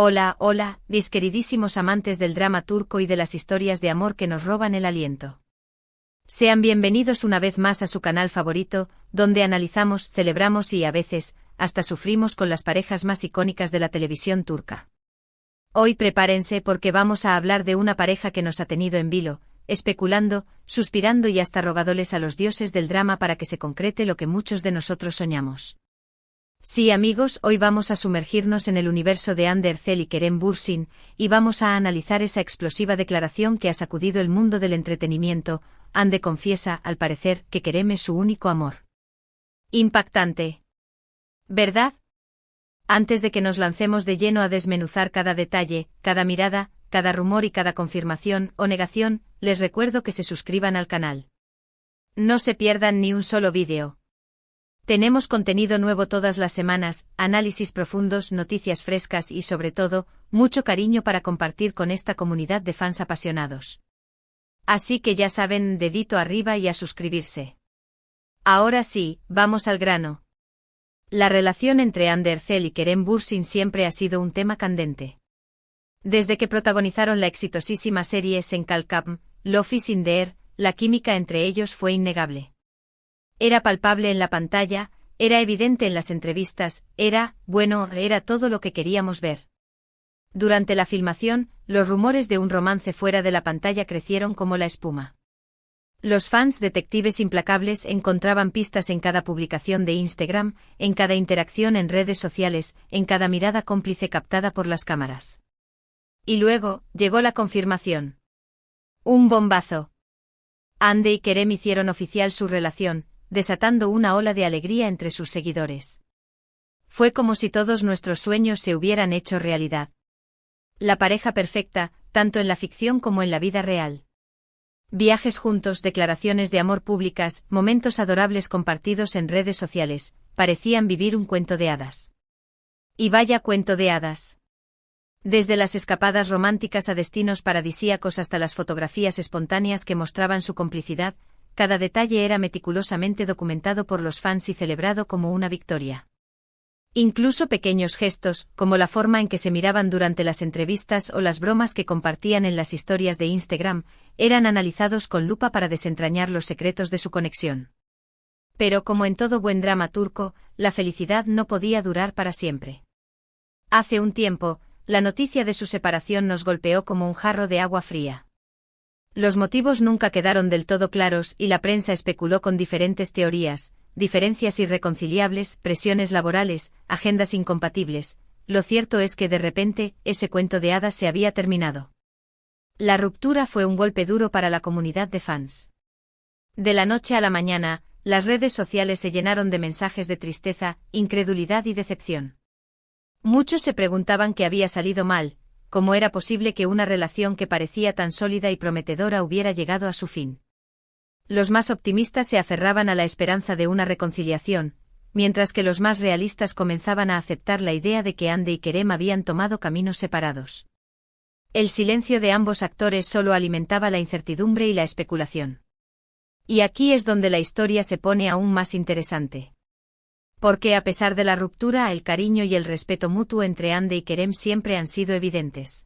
Hola, hola, mis queridísimos amantes del drama turco y de las historias de amor que nos roban el aliento. Sean bienvenidos una vez más a su canal favorito, donde analizamos, celebramos y a veces, hasta sufrimos con las parejas más icónicas de la televisión turca. Hoy prepárense porque vamos a hablar de una pareja que nos ha tenido en vilo, especulando, suspirando y hasta rogándoles a los dioses del drama para que se concrete lo que muchos de nosotros soñamos. Sí amigos, hoy vamos a sumergirnos en el universo de Hande Erçel y Kerem Bürsin, y vamos a analizar esa explosiva declaración que ha sacudido el mundo del entretenimiento. Hande confiesa, al parecer, que Kerem es su único amor. Impactante, ¿verdad? Antes de que nos lancemos de lleno a desmenuzar cada detalle, cada mirada, cada rumor y cada confirmación o negación, les recuerdo que se suscriban al canal. No se pierdan ni un solo vídeo. Tenemos contenido nuevo todas las semanas, análisis profundos, noticias frescas y sobre todo, mucho cariño para compartir con esta comunidad de fans apasionados. Así que ya saben, dedito arriba y a suscribirse. Ahora sí, vamos al grano. La relación entre Hande Erçel y Kerem Bürsin siempre ha sido un tema candente. Desde que protagonizaron la exitosísima serie Sen Kalkam, Love is in the Air, la química entre ellos fue innegable. Era palpable en la pantalla, era evidente en las entrevistas, era todo lo que queríamos ver. Durante la filmación, los rumores de un romance fuera de la pantalla crecieron como la espuma. Los fans detectives implacables encontraban pistas en cada publicación de Instagram, en cada interacción en redes sociales, en cada mirada cómplice captada por las cámaras. Y luego, llegó la confirmación. Un bombazo. Hande y Kerem hicieron oficial su relación, desatando una ola de alegría entre sus seguidores. Fue como si todos nuestros sueños se hubieran hecho realidad. La pareja perfecta, tanto en la ficción como en la vida real. Viajes juntos, declaraciones de amor públicas, momentos adorables compartidos en redes sociales, parecían vivir un cuento de hadas. Y vaya cuento de hadas. Desde las escapadas románticas a destinos paradisíacos hasta las fotografías espontáneas que mostraban su complicidad, cada detalle era meticulosamente documentado por los fans y celebrado como una victoria. Incluso pequeños gestos, como la forma en que se miraban durante las entrevistas o las bromas que compartían en las historias de Instagram, eran analizados con lupa para desentrañar los secretos de su conexión. Pero como en todo buen drama turco, la felicidad no podía durar para siempre. Hace un tiempo, la noticia de su separación nos golpeó como un jarro de agua fría. Los motivos nunca quedaron del todo claros y la prensa especuló con diferentes teorías, diferencias irreconciliables, presiones laborales, agendas incompatibles. Lo cierto es que de repente, ese cuento de hadas se había terminado. La ruptura fue un golpe duro para la comunidad de fans. De la noche a la mañana, las redes sociales se llenaron de mensajes de tristeza, incredulidad y decepción. Muchos se preguntaban qué había salido mal. ¿Cómo era posible que una relación que parecía tan sólida y prometedora hubiera llegado a su fin? Los más optimistas se aferraban a la esperanza de una reconciliación, mientras que los más realistas comenzaban a aceptar la idea de que Hande y Kerem habían tomado caminos separados. El silencio de ambos actores solo alimentaba la incertidumbre y la especulación. Y aquí es donde la historia se pone aún más interesante. Porque a pesar de la ruptura, el cariño y el respeto mutuo entre Hande y Kerem siempre han sido evidentes.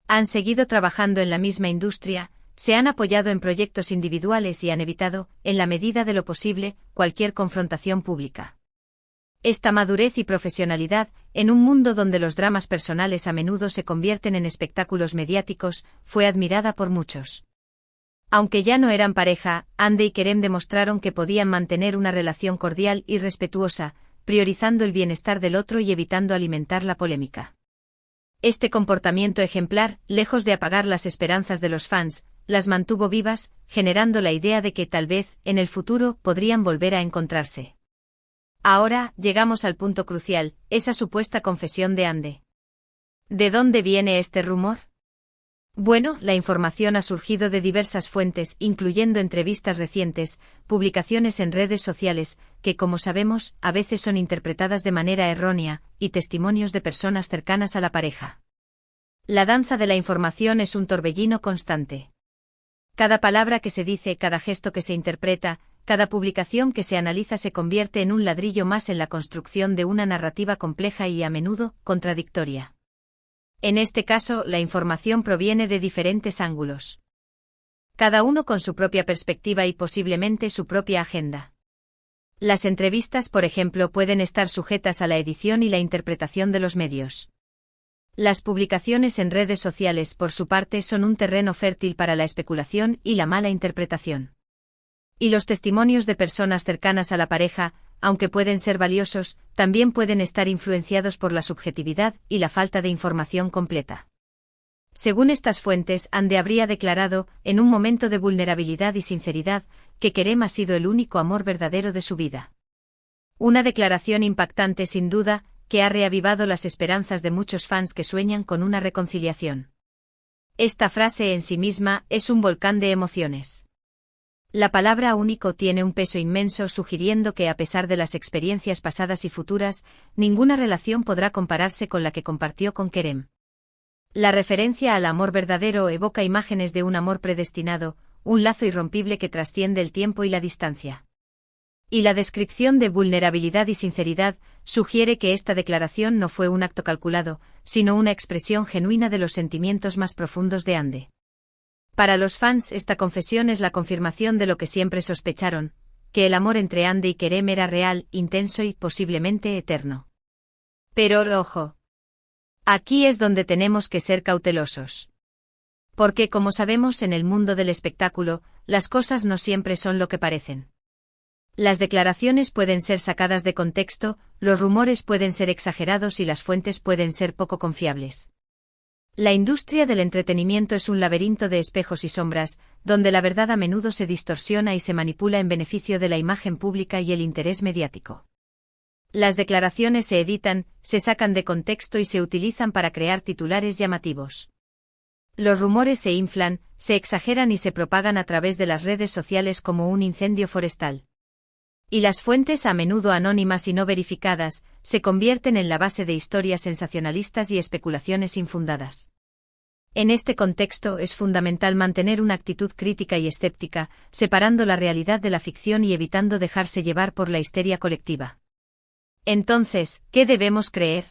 Han seguido trabajando en la misma industria, se han apoyado en proyectos individuales y han evitado, en la medida de lo posible, cualquier confrontación pública. Esta madurez y profesionalidad, en un mundo donde los dramas personales a menudo se convierten en espectáculos mediáticos, fue admirada por muchos. Aunque ya no eran pareja, Hande y Kerem demostraron que podían mantener una relación cordial y respetuosa, priorizando el bienestar del otro y evitando alimentar la polémica. Este comportamiento ejemplar, lejos de apagar las esperanzas de los fans, las mantuvo vivas, generando la idea de que tal vez, en el futuro, podrían volver a encontrarse. Ahora, llegamos al punto crucial, esa supuesta confesión de Hande. ¿De dónde viene este rumor? Bueno, la información ha surgido de diversas fuentes, incluyendo entrevistas recientes, publicaciones en redes sociales, que como sabemos, a veces son interpretadas de manera errónea, y testimonios de personas cercanas a la pareja. La danza de la información es un torbellino constante. Cada palabra que se dice, cada gesto que se interpreta, cada publicación que se analiza se convierte en un ladrillo más en la construcción de una narrativa compleja y a menudo contradictoria. En este caso, la información proviene de diferentes ángulos. Cada uno con su propia perspectiva y posiblemente su propia agenda. Las entrevistas, por ejemplo, pueden estar sujetas a la edición y la interpretación de los medios. Las publicaciones en redes sociales, por su parte, son un terreno fértil para la especulación y la mala interpretación. Y los testimonios de personas cercanas a la pareja, aunque pueden ser valiosos, también pueden estar influenciados por la subjetividad y la falta de información completa. Según estas fuentes, Ande habría declarado, en un momento de vulnerabilidad y sinceridad, que Kerem ha sido el único amor verdadero de su vida. Una declaración impactante sin duda, que ha reavivado las esperanzas de muchos fans que sueñan con una reconciliación. Esta frase en sí misma es un volcán de emociones. La palabra único tiene un peso inmenso, sugiriendo que a pesar de las experiencias pasadas y futuras, ninguna relación podrá compararse con la que compartió con Kerem. La referencia al amor verdadero evoca imágenes de un amor predestinado, un lazo irrompible que trasciende el tiempo y la distancia. Y la descripción de vulnerabilidad y sinceridad sugiere que esta declaración no fue un acto calculado, sino una expresión genuina de los sentimientos más profundos de Ande. Para los fans, esta confesión es la confirmación de lo que siempre sospecharon, que el amor entre Ande y Kerem era real, intenso y posiblemente eterno. Pero, ojo. Aquí es donde tenemos que ser cautelosos. Porque, como sabemos, en el mundo del espectáculo, las cosas no siempre son lo que parecen. Las declaraciones pueden ser sacadas de contexto, los rumores pueden ser exagerados y las fuentes pueden ser poco confiables. La industria del entretenimiento es un laberinto de espejos y sombras, donde la verdad a menudo se distorsiona y se manipula en beneficio de la imagen pública y el interés mediático. Las declaraciones se editan, se sacan de contexto y se utilizan para crear titulares llamativos. Los rumores se inflan, se exageran y se propagan a través de las redes sociales como un incendio forestal. Y las fuentes, a menudo anónimas y no verificadas, se convierten en la base de historias sensacionalistas y especulaciones infundadas. En este contexto es fundamental mantener una actitud crítica y escéptica, separando la realidad de la ficción y evitando dejarse llevar por la histeria colectiva. Entonces, ¿qué debemos creer?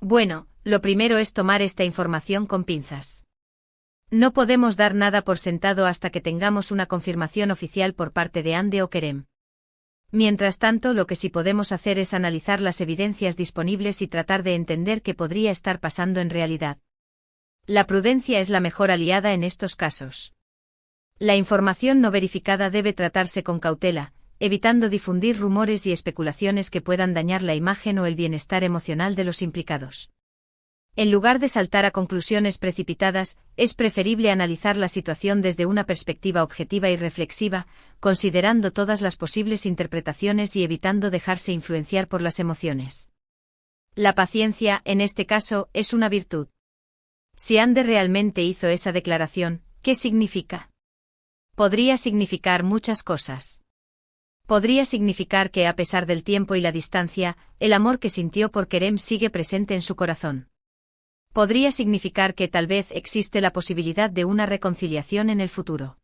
Bueno, lo primero es tomar esta información con pinzas. No podemos dar nada por sentado hasta que tengamos una confirmación oficial por parte de Ande o Kerem. Mientras tanto, lo que sí podemos hacer es analizar las evidencias disponibles y tratar de entender qué podría estar pasando en realidad. La prudencia es la mejor aliada en estos casos. La información no verificada debe tratarse con cautela, evitando difundir rumores y especulaciones que puedan dañar la imagen o el bienestar emocional de los implicados. En lugar de saltar a conclusiones precipitadas, es preferible analizar la situación desde una perspectiva objetiva y reflexiva, considerando todas las posibles interpretaciones y evitando dejarse influenciar por las emociones. La paciencia, en este caso, es una virtud. Si Ande realmente hizo esa declaración, ¿qué significa? Podría significar muchas cosas. Podría significar que, a pesar del tiempo y la distancia, el amor que sintió por Kerem sigue presente en su corazón. Podría significar que tal vez existe la posibilidad de una reconciliación en el futuro.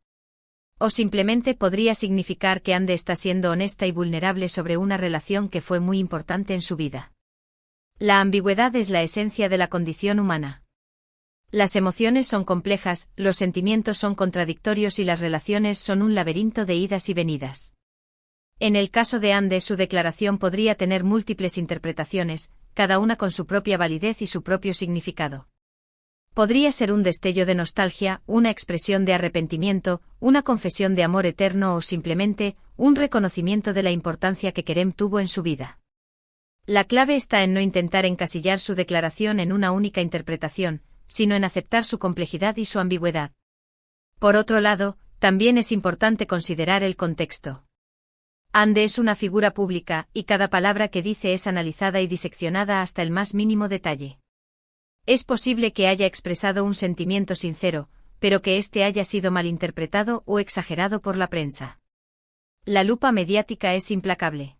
O simplemente podría significar que Ande está siendo honesta y vulnerable sobre una relación que fue muy importante en su vida. La ambigüedad es la esencia de la condición humana. Las emociones son complejas, los sentimientos son contradictorios y las relaciones son un laberinto de idas y venidas. En el caso de Ande, su declaración podría tener múltiples interpretaciones, cada una con su propia validez y su propio significado. Podría ser un destello de nostalgia, una expresión de arrepentimiento, una confesión de amor eterno o simplemente un reconocimiento de la importancia que Kerem tuvo en su vida. La clave está en no intentar encasillar su declaración en una única interpretación, sino en aceptar su complejidad y su ambigüedad. Por otro lado, también es importante considerar el contexto. Ande es una figura pública, y cada palabra que dice es analizada y diseccionada hasta el más mínimo detalle. Es posible que haya expresado un sentimiento sincero, pero que éste haya sido malinterpretado o exagerado por la prensa. La lupa mediática es implacable.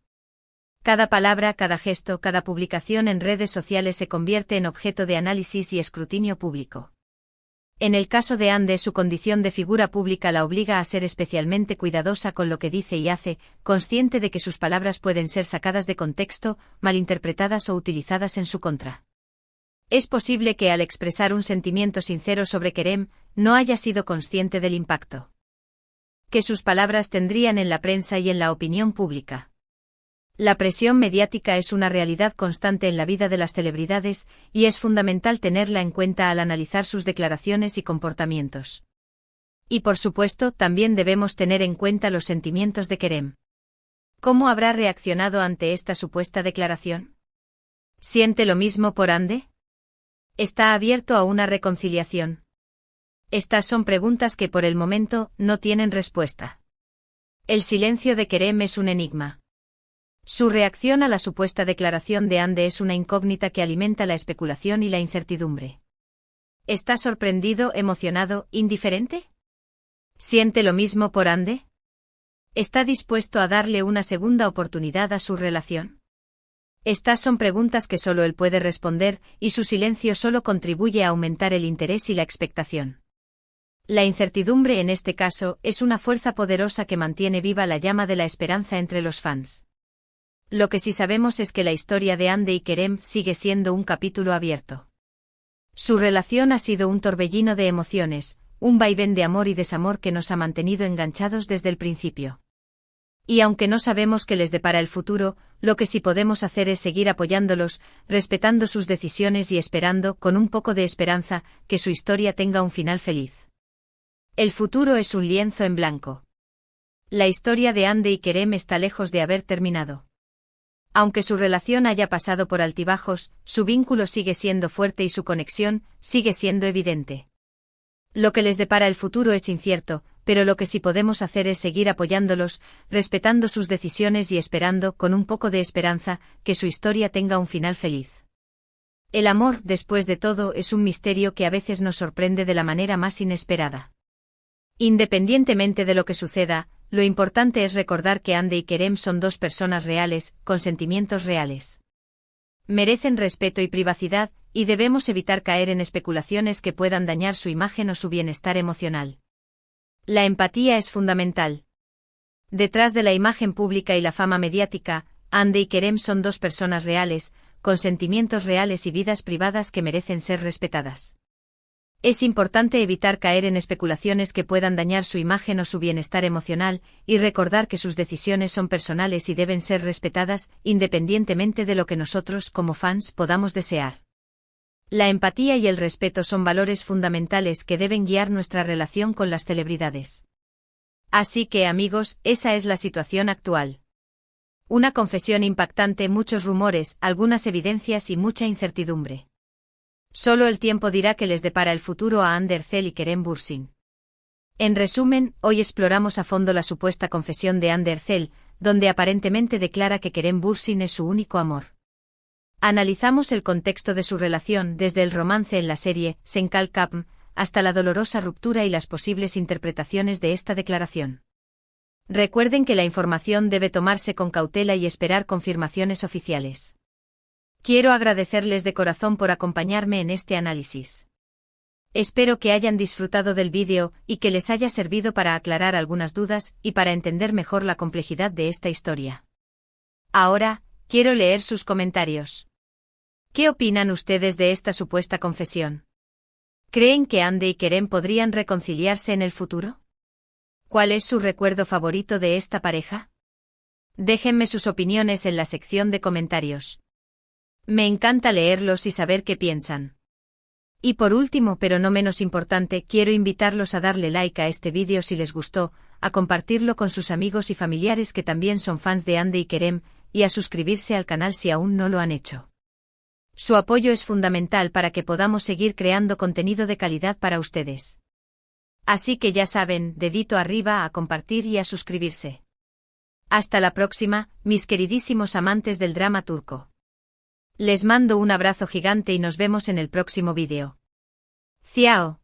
Cada palabra, cada gesto, cada publicación en redes sociales se convierte en objeto de análisis y escrutinio público. En el caso de Ande, su condición de figura pública la obliga a ser especialmente cuidadosa con lo que dice y hace, consciente de que sus palabras pueden ser sacadas de contexto, malinterpretadas o utilizadas en su contra. Es posible que al expresar un sentimiento sincero sobre Kerem, no haya sido consciente del impacto que sus palabras tendrían en la prensa y en la opinión pública. La presión mediática es una realidad constante en la vida de las celebridades, y es fundamental tenerla en cuenta al analizar sus declaraciones y comportamientos. Y por supuesto, también debemos tener en cuenta los sentimientos de Kerem. ¿Cómo habrá reaccionado ante esta supuesta declaración? ¿Siente lo mismo por Hande? ¿Está abierto a una reconciliación? Estas son preguntas que por el momento no tienen respuesta. El silencio de Kerem es un enigma. Su reacción a la supuesta declaración de Hande es una incógnita que alimenta la especulación y la incertidumbre. ¿Está sorprendido, emocionado, indiferente? ¿Siente lo mismo por Hande? ¿Está dispuesto a darle una segunda oportunidad a su relación? Estas son preguntas que solo él puede responder, y su silencio solo contribuye a aumentar el interés y la expectación. La incertidumbre en este caso es una fuerza poderosa que mantiene viva la llama de la esperanza entre los fans. Lo que sí sabemos es que la historia de Hande y Kerem sigue siendo un capítulo abierto. Su relación ha sido un torbellino de emociones, un vaivén de amor y desamor que nos ha mantenido enganchados desde el principio. Y aunque no sabemos qué les depara el futuro, lo que sí podemos hacer es seguir apoyándolos, respetando sus decisiones y esperando, con un poco de esperanza, que su historia tenga un final feliz. El futuro es un lienzo en blanco. La historia de Hande y Kerem está lejos de haber terminado. Aunque su relación haya pasado por altibajos, su vínculo sigue siendo fuerte y su conexión sigue siendo evidente. Lo que les depara el futuro es incierto, pero lo que sí podemos hacer es seguir apoyándolos, respetando sus decisiones y esperando, con un poco de esperanza, que su historia tenga un final feliz. El amor, después de todo, es un misterio que a veces nos sorprende de la manera más inesperada. Independientemente de lo que suceda, lo importante es recordar que Hande y Kerem son dos personas reales, con sentimientos reales. Merecen respeto y privacidad, y debemos evitar caer en especulaciones que puedan dañar su imagen o su bienestar emocional. La empatía es fundamental. Detrás de la imagen pública y la fama mediática, Hande y Kerem son dos personas reales, con sentimientos reales y vidas privadas que merecen ser respetadas. Es importante evitar caer en especulaciones que puedan dañar su imagen o su bienestar emocional, y recordar que sus decisiones son personales y deben ser respetadas, independientemente de lo que nosotros, como fans, podamos desear. La empatía y el respeto son valores fundamentales que deben guiar nuestra relación con las celebridades. Así que, amigos, esa es la situación actual. Una confesión impactante, muchos rumores, algunas evidencias y mucha incertidumbre. Solo el tiempo dirá qué les depara el futuro a Hande Erçel y Kerem Bürsin. En resumen, hoy exploramos a fondo la supuesta confesión de Hande Erçel, donde aparentemente declara que Kerem Bürsin es su único amor. Analizamos el contexto de su relación desde el romance en la serie Senkal Kapm hasta la dolorosa ruptura y las posibles interpretaciones de esta declaración. Recuerden que la información debe tomarse con cautela y esperar confirmaciones oficiales. Quiero agradecerles de corazón por acompañarme en este análisis. Espero que hayan disfrutado del vídeo y que les haya servido para aclarar algunas dudas y para entender mejor la complejidad de esta historia. Ahora, quiero leer sus comentarios. ¿Qué opinan ustedes de esta supuesta confesión? ¿Creen que Hande y Kerem podrían reconciliarse en el futuro? ¿Cuál es su recuerdo favorito de esta pareja? Déjenme sus opiniones en la sección de comentarios. Me encanta leerlos y saber qué piensan. Y por último, pero no menos importante, quiero invitarlos a darle like a este vídeo si les gustó, a compartirlo con sus amigos y familiares que también son fans de Hande y Kerem, y a suscribirse al canal si aún no lo han hecho. Su apoyo es fundamental para que podamos seguir creando contenido de calidad para ustedes. Así que ya saben, dedito arriba a compartir y a suscribirse. Hasta la próxima, mis queridísimos amantes del drama turco. Les mando un abrazo gigante y nos vemos en el próximo vídeo. Ciao.